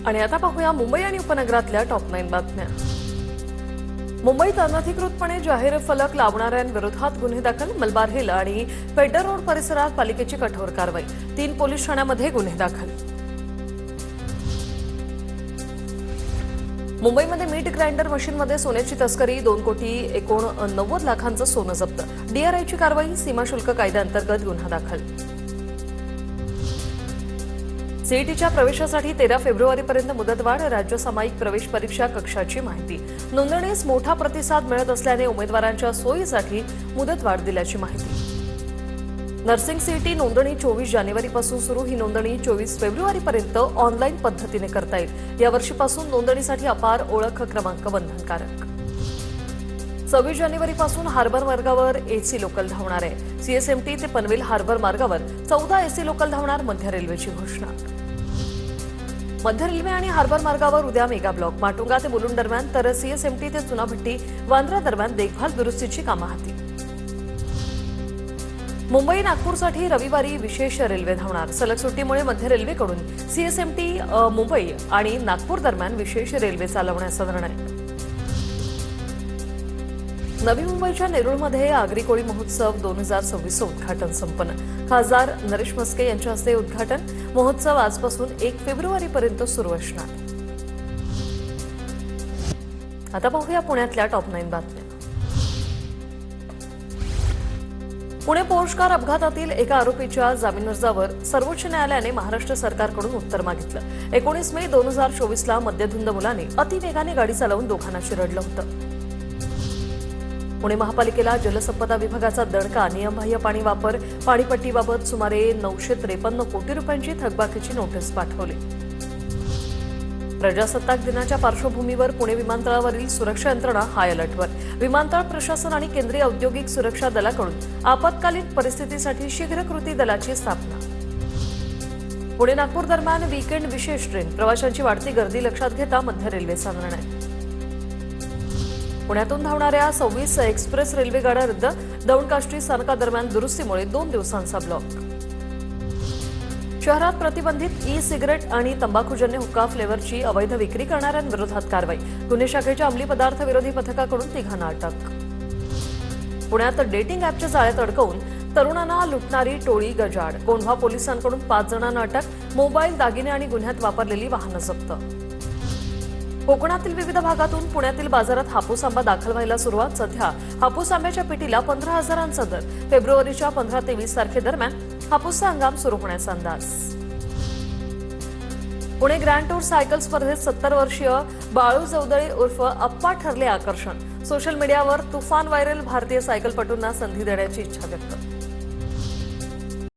आणि आता पाहूया मुंबई आणि उपनगरातल्या टॉप 9 बातम्या। मुंबईत अनधिकृतपणे जाहीर फलक लावणाऱ्यांविरोधात गुन्हे दाखल। मलबार हिल आणि पेडर रोड परिसरात पालिकेची कठोर कारवाई। 3 पोलीस ठाण्यांमध्ये गुन्हे दाखल। मुंबईमध्ये मीठ ग्राइंडर मशीनमध्ये सोन्याची तस्करी। 2,89 लाखांचं सोनं जप्त। डीआरआयची कारवाई। सीमाशुल्क कायद्याअंतर्गत गुन्हा दाखल। सीईटीच्या प्रवेशासाठी 13 फेब्रुवारीपर्यंत मुदतवाढ। राज्य सामायिक प्रवेश परीक्षा कक्षाची माहिती। नोंदणीस मोठा प्रतिसाद मिळत असल्याने उमेदवारांच्या सोयीसाठी मुदतवाढ दिल्याची माहिती। नर्सिंग सीईटी नोंदणी 24 जानेवारीपासून सुरू। ही नोंदणी 24 फेब्रुवारीपर्यंत ऑनलाईन पद्धतीने करता येईल। यावर्षीपासून नोंदणीसाठी अपार ओळख क्रमांक बंधनकारक। 26 जानेवारीपासून हार्बर मार्गावर एसी लोकल धावणार आहे। सीएसएमटी ते पनवेल हार्बर मार्गावर 14 एसी लोकल धावणार। मध्य रेल्वेची घोषणा। मध्य रेल्वे आणि हार्बर मार्गावर उद्या मेगा ब्लॉक। माटुंगा ते मुलुंड दरम्यान तर सीएसएमटी ते चुनाभट्टी वांद्रा दरम्यान देखभाल दुरुस्तीची कामं हाती। मुंबई नागपूरसाठी रविवारी विशेष रेल्वे धावणार। सलग सुट्टीमुळे मध्य रेल्वेकडून सीएसएमटी मुंबई आणि नागपूर दरम्यान विशेष रेल्वे चालवण्याचा निर्णय। नवी मुंबईच्या नेरूळमध्ये आगरी कोळी महोत्सव 2026 उद्घाटन संपन्न। खासदार नरेश म्हस्के यांच्या हस्ते उद्घाटन। महोत्सव आजपासून 1 फेब्रुवारीपर्यंत सुरू असणार। आता पाहूया पुण्यातल्या टॉप 9 बातम्या। पुणे पोर्श कार अपघातातील एका आरोपीच्या जामीन अर्जावर सर्वोच्च न्यायालयाने महाराष्ट्र सरकारकडून उत्तर मागितलं। 19 मे 2024ला मद्यधुंद मुलाने अतिवेगाने गाडी चालवून दोघांना चिरडलं होतं। पुणे महापालिकेला जलसंपदा विभागाचा दणका। नियमबाह्य पाणी वापर पाणीपट्टीबाबत सुमारे 953 कोटी रुपयांची थकबाकीची नोटीस पाठवली। प्रजासत्ताक दिनाच्या पार्श्वभूमीवर पुणे विमानतळावरील सुरक्षा यंत्रणा हाय अलर्टवर। विमानतळ प्रशासन आणि केंद्रीय औद्योगिक सुरक्षा दलाकडून आपत्कालीन परिस्थितीसाठी शीघ्र कृती दलाची स्थापना। पुणे नागपूर दरम्यान वीकेंड विशेष ट्रेन। प्रवाशांची वाढती गर्दी लक्षात घेता मध्य रेल्वेचा निर्णय। पुण्यातून धावणाऱ्या 26 एक्सप्रेस रेल्वे गाड्या रद्द। दौंड काष्टी स्थानकादरम्यान दुरुस्तीमुळे 2 दिवसांचा ब्लॉक। शहरात प्रतिबंधित ई सिगारेट आणि तंबाखूजन्य हुक्का फ्लेवरची अवैध विक्री करणाऱ्यांविरोधात कारवाई। गुन्हे शाखेच्या अंमली पदार्थ विरोधी पथकाकडून 3 अटक। पुण्यात डेटिंग ॲपच्या जाळ्यात अडकवून तरुणांना लुटणारी टोळी गजाआड। कोंढवा पोलिसांकडून 5 जणांना अटक। मोबाईल, दागिने आणि गुन्ह्यात वापरलेली वाहनं जप्त। कोकणातील विविध भागातून पुण्यातील बाजारात हापूस आंबा दाखल व्हायला सुरुवात। सध्या हापूस आंब्याच्या पेटीला 15,000चा दर। फेब्रुवारीच्या 15 ते 20 तारखेदरम्यान हापूसचा हंगाम सुरू होण्याचा अंदाज। पुणे ग्रँड टूर सायकल स्पर्धेत 70 वर्षीय बाळू जवदळे उर्फ अप्पा ठरले आकर्षण। सोशल मीडियावर तुफान व्हायरल। भारतीय सायकलपटूंना संधी देण्याची इच्छा व्यक्त।